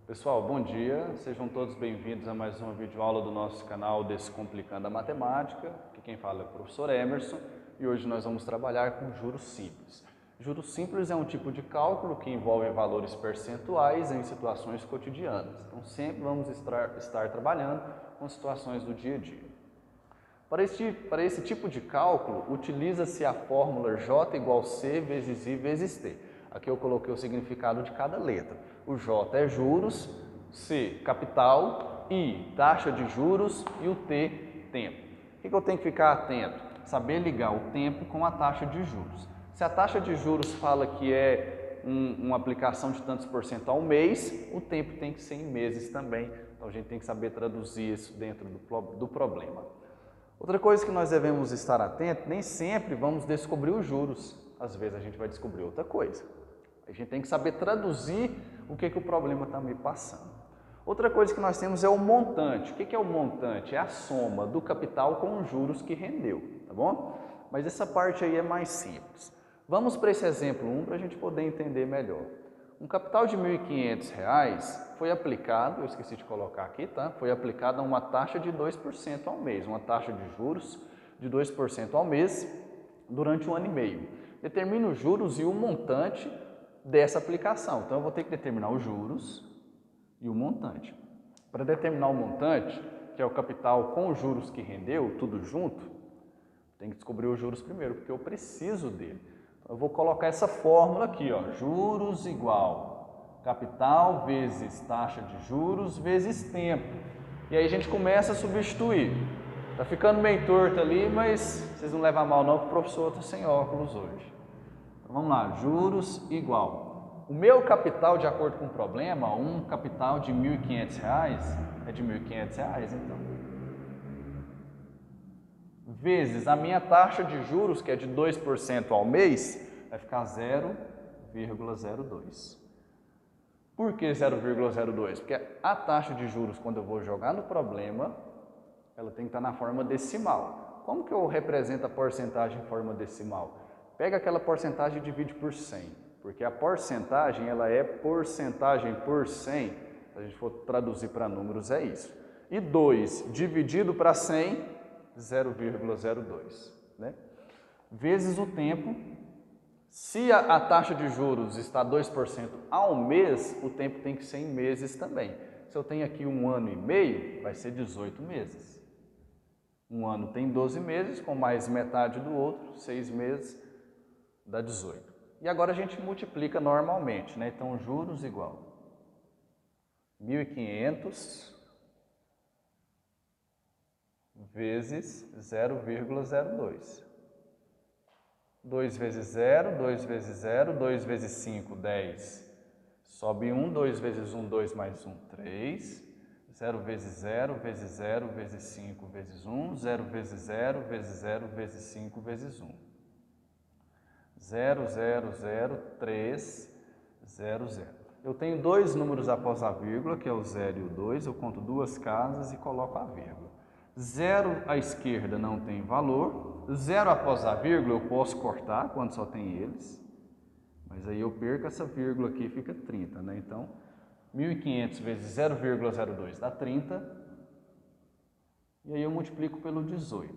Pessoal, bom dia, sejam todos bem-vindos a mais uma videoaula do nosso canal Descomplicando a Matemática. Aqui quem fala é o professor Emerson e hoje nós vamos trabalhar com juros simples. Juros simples é um tipo de cálculo que envolve valores percentuais em situações cotidianas. Então sempre vamos estar trabalhando com situações do dia a dia. Para esse tipo de cálculo, utiliza-se a fórmula J igual C vezes I vezes T. Aqui eu coloquei o significado de cada letra. O J é juros, C capital, I taxa de juros e o T tempo. O que eu tenho que ficar atento? Saber ligar o tempo com a taxa de juros. Se a taxa de juros fala que é uma aplicação de tantos por cento ao mês, o tempo tem que ser em meses também. Então a gente tem que saber traduzir isso dentro do problema. Outra coisa que nós devemos estar atentos, nem sempre vamos descobrir os juros. Às vezes a gente vai descobrir outra coisa. A gente tem que saber traduzir o que o problema está me passando. Outra coisa que nós temos é o montante. O que é o montante? É a soma do capital com os juros que rendeu, tá bom? Mas essa parte aí é mais simples. Vamos para esse exemplo 1 para a gente poder entender melhor. Um capital de R$ 1.500 foi aplicado, eu esqueci de colocar aqui, tá? Foi aplicado a uma taxa de 2% ao mês, uma taxa de juros de 2% ao mês durante 1 ano e meio. Determina os juros e o montante dessa aplicação. Então eu vou ter que determinar os juros e o montante. Para determinar o montante, que é o capital com os juros que rendeu, tudo junto, tem que descobrir os juros primeiro, porque eu preciso dele. Eu vou colocar essa fórmula aqui, ó, juros igual capital vezes taxa de juros vezes tempo. E aí a gente começa a substituir. Tá ficando meio torto ali, mas vocês não levam a mal não, que o professor está sem óculos hoje. Então vamos lá, juros igual. O meu capital, de acordo com o problema, um capital de R$ 1.500 é de R$ 1.500, então. Vezes a minha taxa de juros, que é de 2% ao mês, vai ficar 0,02. Por que 0,02? Porque a taxa de juros, quando eu vou jogar no problema, ela tem que estar na forma decimal. Como que eu represento a porcentagem em forma decimal? Pega aquela porcentagem e divide por 100, porque a porcentagem ela é porcentagem por 100, se a gente for traduzir para números é isso. E 2 dividido para 100, 0,02, né? Vezes o tempo. Se a taxa de juros está 2% ao mês, o tempo tem que ser em meses também. Se eu tenho aqui 1 ano e meio, vai ser 18 meses. Um ano tem 12 meses, com mais metade do outro, 6 meses dá 18. E agora a gente multiplica normalmente, né? Então, juros igual 1.500 vezes 0,02. 2 vezes 0, 2 vezes 0, 2 vezes 5, 10. Sobe 1, 2 vezes 1, 2 mais 1, 3. 0 vezes 0, vezes 0, vezes 5, vezes 1. 0 vezes 0, vezes 0, vezes 5, vezes 1. 0, 0, 0, 3, 0, 0. Eu tenho dois números após a vírgula, que é o 0 e o 2. Eu conto duas casas e coloco a vírgula. 0 à esquerda não tem valor. 0 após a vírgula eu posso cortar quando só tem eles. Mas aí eu perco essa vírgula aqui e fica 30, né? Então, 1.500 vezes 0,02 dá 30. E aí eu multiplico pelo 18.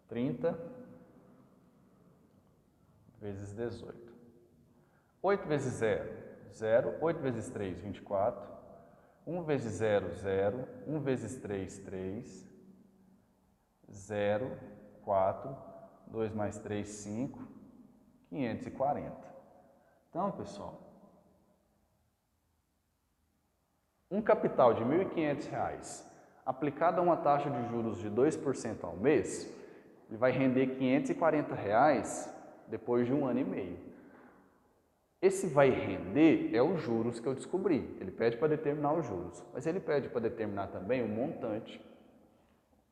30 vezes 18. 8 vezes 0, 0. 8 vezes 3, 24. 1 vezes 0, 0. 1 vezes 3, 3. 0, 4. 2 mais 3, 5. 540. Então, pessoal, um capital de R$ 1.500 aplicado a uma taxa de juros de 2% ao mês, ele vai render R$ 540 depois de 1 ano e meio. Esse vai render é os juros que eu descobri. Ele pede para determinar os juros, mas ele pede para determinar também o montante.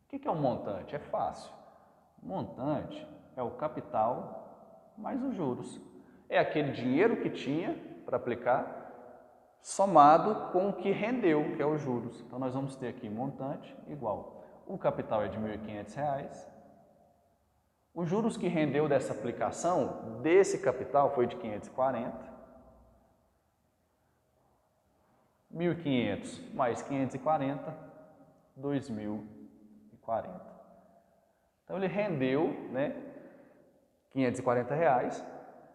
O que é um montante? É fácil. O montante é o capital mais os juros. É aquele dinheiro que tinha para aplicar, somado com o que rendeu, que é os juros. Então, nós vamos ter aqui montante igual. O capital é de R$ 1.500. Os juros que rendeu dessa aplicação, desse capital, foi de 540. 1.500 mais 540, 2.040. Então ele rendeu, né, R$540.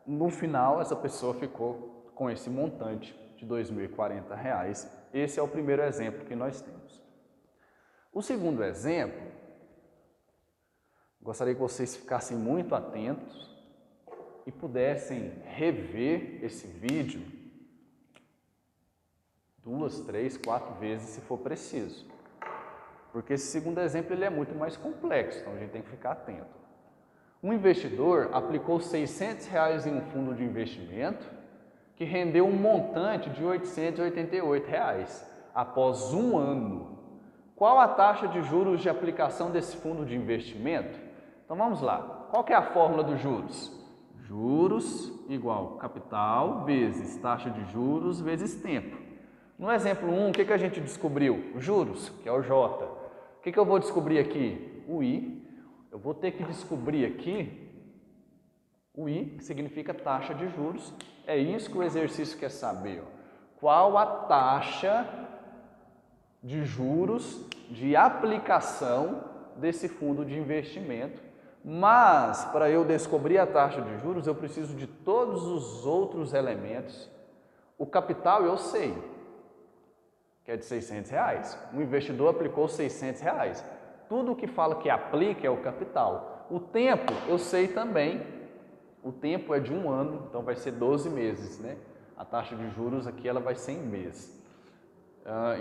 No final, essa pessoa ficou com esse montante de R$2.040. Esse é o primeiro exemplo que nós temos. O segundo exemplo, gostaria que vocês ficassem muito atentos e pudessem rever esse vídeo 2, 3, 4 vezes se for preciso. Porque esse segundo exemplo ele é muito mais complexo, então a gente tem que ficar atento. Um investidor aplicou R$600 em um fundo de investimento que rendeu um montante de R$888 após um ano. Qual a taxa de juros de aplicação desse fundo de investimento? Então vamos lá. Qual que é a fórmula dos juros? Juros igual capital vezes taxa de juros vezes tempo. No exemplo 1, o que a gente descobriu? Juros, que é o J. O que eu vou descobrir aqui? O I. Eu vou ter que descobrir aqui o I, que significa taxa de juros. É isso que o exercício quer saber. Ó. Qual a taxa de juros de aplicação desse fundo de investimento? Mas, para eu descobrir a taxa de juros, eu preciso de todos os outros elementos. O capital eu sei, que é de R$600. O investidor aplicou R$600. Tudo que fala que aplica é o capital. O tempo eu sei também. O tempo é de um ano, então vai ser 12 meses, né? A taxa de juros aqui ela vai ser em mês.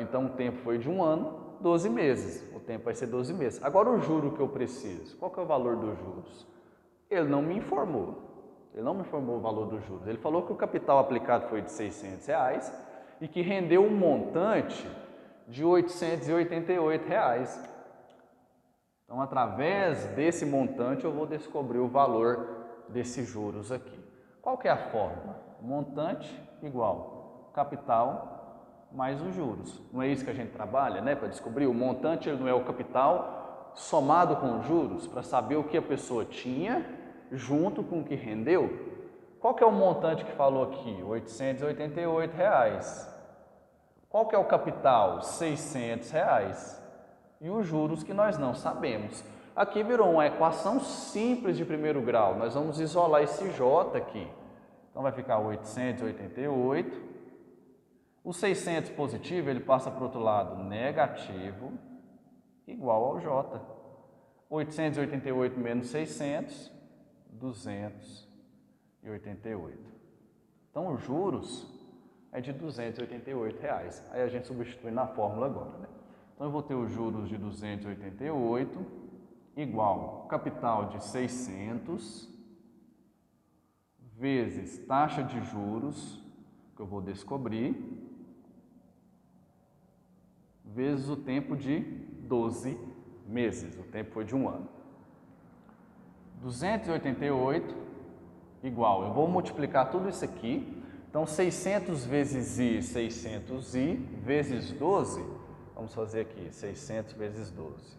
Então o tempo foi de um ano, 12 meses. O tempo vai ser 12 meses. Agora o juro que eu preciso, qual que é o valor dos juros? Ele não me informou. Ele não me informou o valor dos juros. Ele falou que o capital aplicado foi de R$600 e que rendeu um montante de R$888. Então, através desse montante, eu vou descobrir o valor desses juros aqui. Qual que é a fórmula? Montante igual capital mais os juros. Não é isso que a gente trabalha, né? Para descobrir o montante, ele não é o capital somado com os juros, para saber o que a pessoa tinha junto com o que rendeu. Qual que é o montante que falou aqui? R$888. Qual que é o capital? R$600. E os juros que nós não sabemos. Aqui virou uma equação simples de primeiro grau. Nós vamos isolar esse J aqui. Então vai ficar 888. O 600 positivo, ele passa para o outro lado negativo, igual ao J. 888 menos 600, 288. Então os juros é de R$288. Aí a gente substitui na fórmula agora, né? Então eu vou ter os juros de 288 igual capital de 600 vezes taxa de juros, que eu vou descobrir, vezes o tempo de 12 meses. O tempo foi de um ano. 288 igual, eu vou multiplicar tudo isso aqui. Então 600 vezes I, 600I vezes 12. Vamos fazer aqui, 600 vezes 12.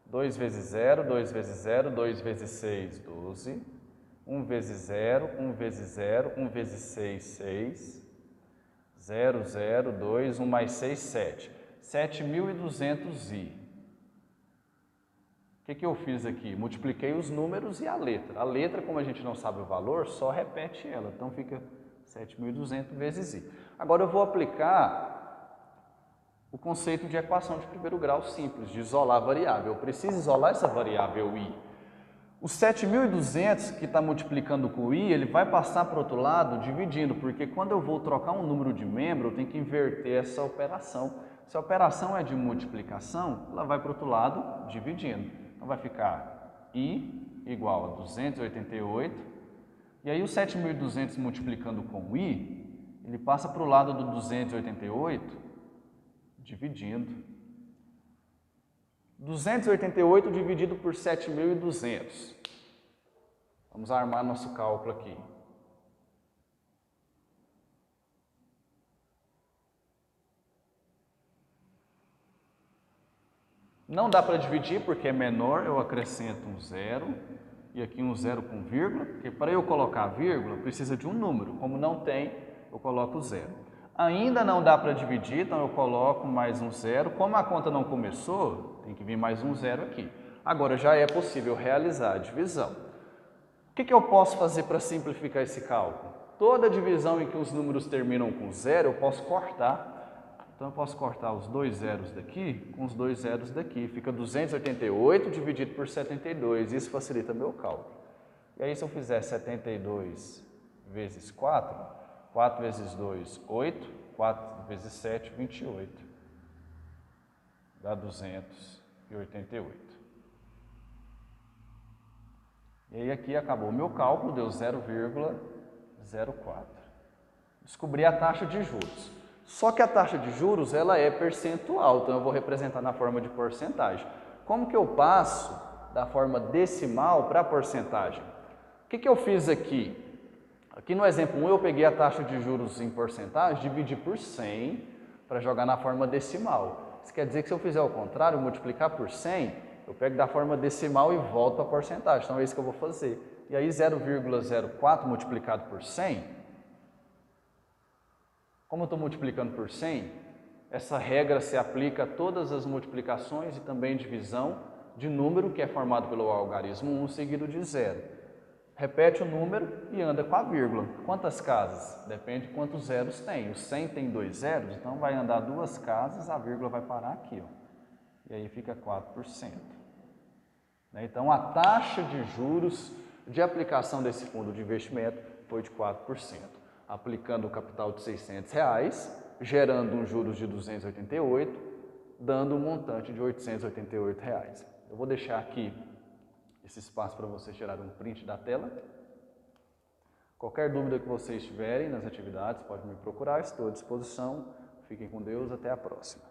2 vezes 0, 2 vezes 0, 2 vezes 6, 12. 1 vezes 0, 1 vezes 0, 1 vezes 6, 6. 0, 0, 2, 1 mais 6, 7. 7.200i. O que eu fiz aqui? Multipliquei os números e a letra. A letra, como a gente não sabe o valor, só repete ela. Então fica 7.200 vezes i. Agora eu vou aplicar o conceito de equação de primeiro grau simples, de isolar a variável. Eu preciso isolar essa variável i. O 7.200 que está multiplicando com o i, ele vai passar para o outro lado dividindo, porque quando eu vou trocar um número de membro, eu tenho que inverter essa operação. Se a operação é de multiplicação, ela vai para o outro lado dividindo. Então vai ficar i igual a 288, e aí o 7.200 multiplicando com o i, ele passa para o lado do 288, dividindo. 288 dividido por 7.200. Vamos armar nosso cálculo aqui. Não dá para dividir porque é menor, eu acrescento um zero. E aqui um zero com vírgula, porque para eu colocar vírgula precisa de um número. Como não tem, eu coloco 0. Ainda não dá para dividir, então eu coloco mais um 0. Como a conta não começou, tem que vir mais um 0 aqui. Agora já é possível realizar a divisão. O que eu posso fazer para simplificar esse cálculo? Toda divisão em que os números terminam com 0, eu posso cortar. Então eu posso cortar os dois zeros daqui com os dois zeros daqui. Fica 288 dividido por 72. Isso facilita meu cálculo. E aí se eu fizer 72 vezes 4, 4 vezes 2, 8. 4 vezes 7, 28. Dá 288. E aí aqui acabou o meu cálculo, deu 0,04. Descobri a taxa de juros. Só que a taxa de juros ela é percentual, então eu vou representar na forma de porcentagem. Como que eu passo da forma decimal para a porcentagem? O que eu fiz aqui? Aqui no exemplo 1 eu peguei a taxa de juros em porcentagem, dividi por 100 para jogar na forma decimal. Isso quer dizer que se eu fizer o contrário, multiplicar por 100, eu pego da forma decimal e volto para a porcentagem. Então é isso que eu vou fazer. E aí 0,04 multiplicado por 100, como eu estou multiplicando por 100, essa regra se aplica a todas as multiplicações e também divisão de número que é formado pelo algarismo 1 seguido de 0. Repete o número e anda com a vírgula. Quantas casas? Depende de quantos zeros tem. O 100 tem 2 zeros, então vai andar 2 casas, a vírgula vai parar aqui. Ó. E aí fica 4%. Então, a taxa de juros de aplicação desse fundo de investimento foi de 4%. Aplicando o capital de R$600, gerando um juros de 288, dando um montante de R$888. Eu vou deixar aqui esse espaço para vocês tirarem um print da tela. Qualquer dúvida que vocês tiverem nas atividades, pode me procurar, estou à disposição. Fiquem com Deus, até a próxima.